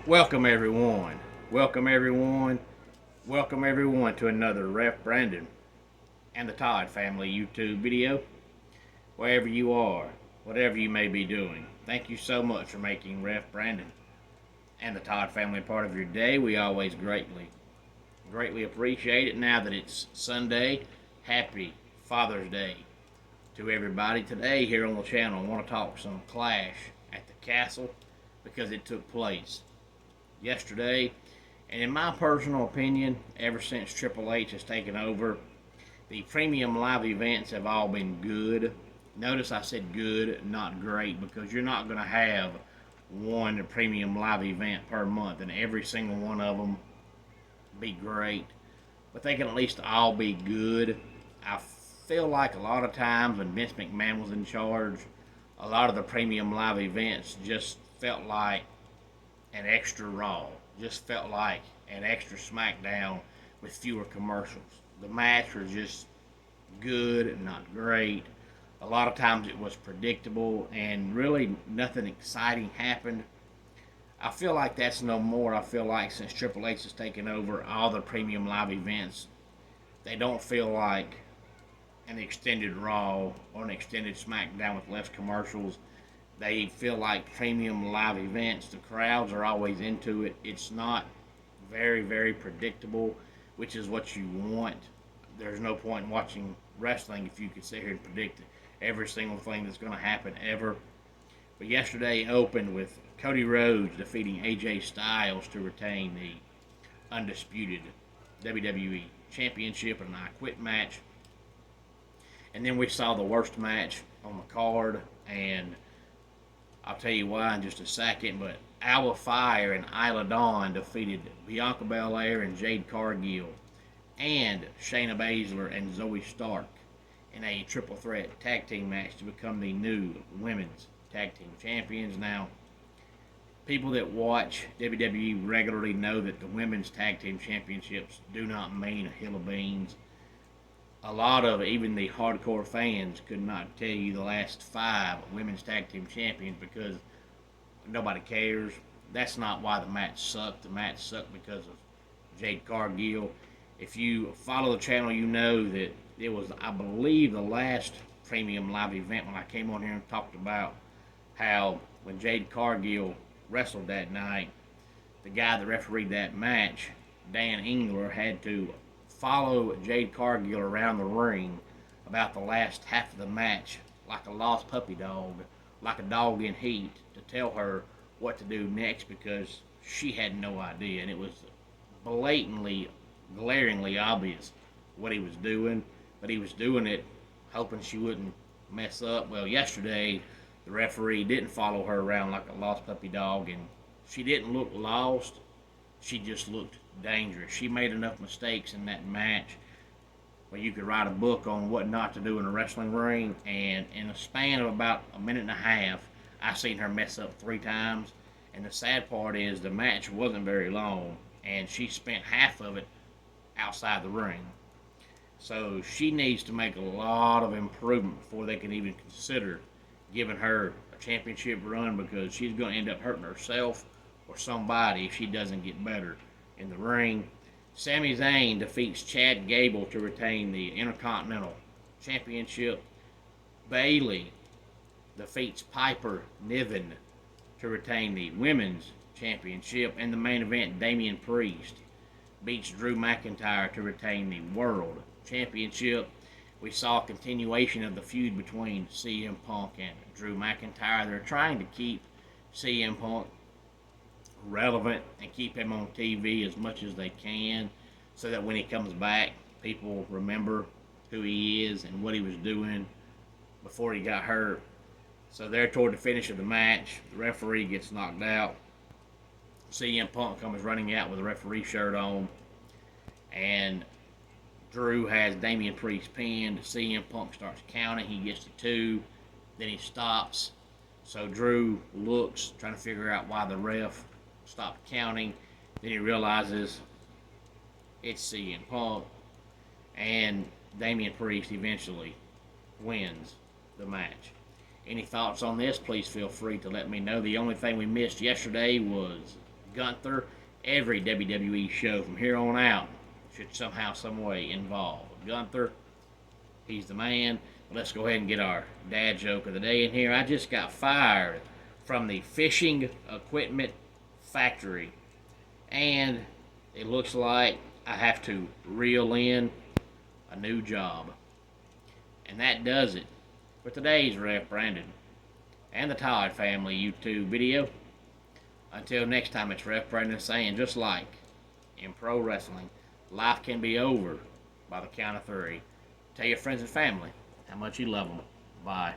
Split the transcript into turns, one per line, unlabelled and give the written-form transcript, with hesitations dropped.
Welcome everyone. Welcome everyone. Welcome everyone to another Ref Brandon and the Todd family YouTube video. Wherever you are, whatever you may be doing, thank you so much for making Ref Brandon and the Todd family part of your day. We always greatly appreciate it. Now that it's Sunday, happy Father's Day to everybody. Today here on the channel, I want to talk some Clash at the Castle because it took place yesterday. And in my personal opinion, ever since Triple H has taken over, the premium live events have all been good. Notice I said good, not great, because you're not going to have one premium live event per month and every single one of them be great. But they can at least all be good. I feel like a lot of times when Vince McMahon was in charge, a lot of the premium live events just felt like an extra Raw. Just felt like an extra SmackDown with fewer commercials. The match was just good and not great. A lot of times it was predictable and really nothing exciting happened. I feel like that's no more. I feel like since Triple H has taken over all the premium live events, they don't feel like an extended Raw or an extended SmackDown with less commercials. They feel like premium live events. The crowds are always into it. It's not very predictable, which is what you want. There's no point in watching wrestling if you could sit here and predict every single thing that's going to happen ever. But yesterday opened with Cody Rhodes defeating AJ Styles to retain the undisputed WWE Championship in an I Quit match. And then we saw the worst match on the card, and I'll tell you why in just a second, but Alba Fire and Isla Dawn defeated Bianca Belair and Jade Cargill and Shayna Baszler and Zoe Stark in a triple threat tag team match to become the new women's tag team champions. Now, people that watch WWE regularly know that the women's tag team championships do not mean a hill of beans. A lot of even the hardcore fans could not tell you the last 5 women's tag team champions because nobody cares. That's not why the match sucked. The match sucked because of Jade Cargill. If you follow the channel, you know that it was, I believe, the last premium live event when I came on here and talked about how when Jade Cargill wrestled that night, the guy that refereed that match, Dan Engler, had to follow Jade Cargill around the ring about the last half of the match like a lost puppy dog, like a dog in heat, to tell her what to do next because she had no idea. And it was blatantly, glaringly obvious what he was doing, but he was doing it hoping she wouldn't mess up. Well, yesterday, the referee didn't follow her around like a lost puppy dog, and she didn't look lost. She just looked dangerous. She made enough mistakes in that match where you could write a book on what not to do in a wrestling ring, and in a span of about a minute and a half, I seen her mess up 3 times. And the sad part is the match wasn't very long, and she spent half of it outside the ring. So she needs to make a lot of improvement before they can even consider giving her a championship run, because she's going to end up hurting herself or somebody if she doesn't get better in the ring. Sami Zayn defeats Chad Gable to retain the Intercontinental Championship. Bayley defeats Piper Niven to retain the Women's Championship. And the main event, Damian Priest beats Drew McIntyre to retain the World Championship. We saw a continuation of the feud between CM Punk and Drew McIntyre. They're trying to keep CM Punk relevant and keep him on TV as much as they can so that when he comes back, people remember who he is and what he was doing before he got hurt. So there toward the finish of the match, the referee gets knocked out. CM Punk comes running out with a referee shirt on, and Drew has Damian Priest pinned. CM Punk starts counting. He gets to 2, then he stops. So Drew looks, trying to figure out why the ref stopped counting. Then he realizes it's CM Punk, and Damian Priest eventually wins the match. Any thoughts on this? Please feel free to let me know. The only thing we missed yesterday was Gunther. Every WWE show from here on out should somehow, some way involve Gunther. He's the man. Let's go ahead and get our dad joke of the day in here. I just got fired from the fishing equipment factory, and it looks like I have to reel in a new job. And that does it for today's Ref Brandon and the Todd Family YouTube video. Until next time, it's Ref Brandon saying, just like in pro wrestling, life can be over by the count of three. Tell your friends and family how much you love them. Bye.